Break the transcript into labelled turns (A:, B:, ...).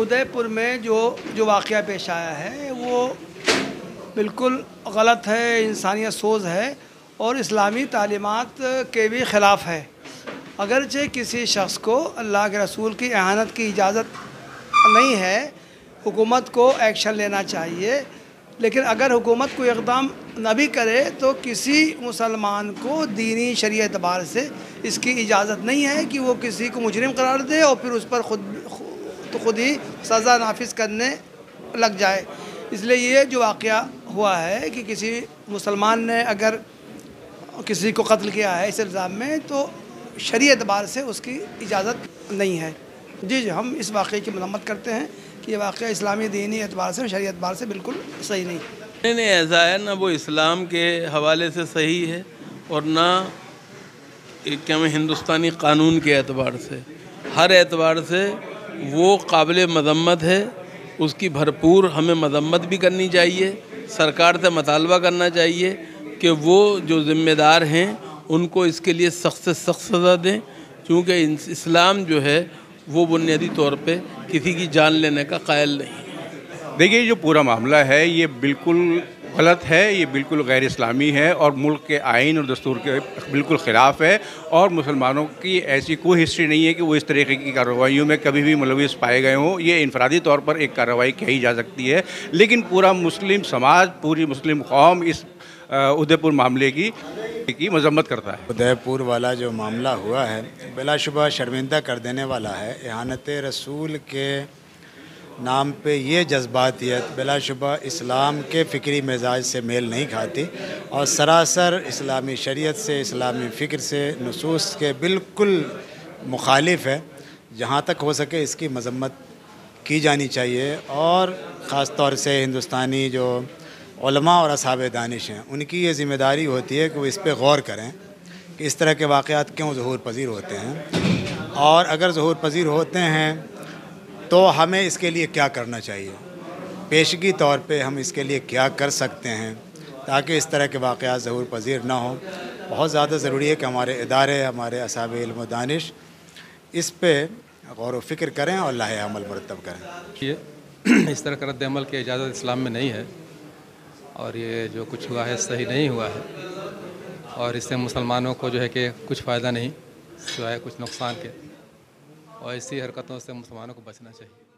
A: ادے پور میں جو واقعہ پیش آیا ہے وہ بالکل غلط ہے، انسانیت سوز ہے اور اسلامی تعلیمات کے بھی خلاف ہے۔ اگرچہ کسی شخص کو اللہ کے رسول کی اہانت کی اجازت نہیں ہے، حکومت کو ایکشن لینا چاہیے، لیکن اگر حکومت کوئی اقدام نہ بھی کرے تو کسی مسلمان کو دینی شرعی اعتبار سے اس کی اجازت نہیں ہے کہ وہ کسی کو مجرم قرار دے اور پھر اس پر خود ہی سزا نافذ کرنے لگ جائے۔ اس لیے یہ جو واقعہ ہوا ہے کہ کسی مسلمان نے اگر کسی کو قتل کیا ہے اس الزام میں تو شرعی اعتبار سے اس کی اجازت نہیں ہے۔ جی ہم اس واقعے کی مذمت کرتے ہیں کہ یہ واقعہ اسلامی دینی اعتبار سے شرعی اعتبار سے بالکل صحیح نہیں۔
B: ایسا ہے نہ وہ اسلام کے حوالے سے صحیح ہے اور نہ ہندوستانی قانون کے اعتبار سے، ہر اعتبار سے وہ قابل مذمت ہے۔ اس کی بھرپور ہمیں مذمت بھی کرنی چاہیے، سرکار سے مطالبہ کرنا چاہیے کہ وہ جو ذمہ دار ہیں ان کو اس کے لیے سخت سے سخت سزا دیں، کیونکہ اسلام جو ہے وہ بنیادی طور پہ کسی کی جان لینے کا قائل نہیں۔
C: دیکھیے جو پورا معاملہ ہے یہ بالکل غلط ہے، یہ بالکل غیر اسلامی ہے اور ملک کے آئین اور دستور کے بالکل خلاف ہے، اور مسلمانوں کی ایسی کوئی ہسٹری نہیں ہے کہ وہ اس طریقے کی کارروائیوں میں کبھی بھی ملوث پائے گئے ہوں۔ یہ انفرادی طور پر ایک کارروائی کہی جا سکتی ہے، لیکن پورا مسلم سماج، پوری مسلم قوم اس ادے پور معاملے کی مذمت کرتا ہے۔
D: ادے پور والا جو معاملہ ہوا ہے بلا شبہ شرمندہ کر دینے والا ہے۔ اہانت رسول کے نام پہ یہ جذباتیت بلا شبہ اسلام کے فکری مزاج سے میل نہیں کھاتی اور سراسر اسلامی شریعت سے، اسلامی فکر سے، نصوص کے بالکل مخالف ہے۔ جہاں تک ہو سکے اس کی مذمت کی جانی چاہیے، اور خاص طور سے ہندوستانی جو علماء اور اصحاب دانش ہیں ان کی یہ ذمہ داری ہوتی ہے کہ وہ اس پہ غور کریں کہ اس طرح کے واقعات کیوں ظہور پذیر ہوتے ہیں، اور اگر ظہور پذیر ہوتے ہیں تو ہمیں اس کے لیے کیا کرنا چاہیے، پیشگی طور پہ ہم اس کے لیے کیا کر سکتے ہیں تاکہ اس طرح کے واقعات ظہور پذیر نہ ہوں۔ بہت زیادہ ضروری ہے کہ ہمارے ادارے، ہمارے اصحاب علم و دانش اس پہ غور و فکر کریں اور لاحق عمل مرتب کریں۔
E: اس طرح کا رد عمل کی اجازت اسلام میں نہیں ہے، اور یہ جو کچھ ہوا ہے صحیح نہیں ہوا ہے، اور اس سے مسلمانوں کو جو ہے کہ کچھ فائدہ نہیں سوائے کچھ نقصان کے، اور ایسی حرکتوں سے مسلمانوں کو بچنا چاہیے۔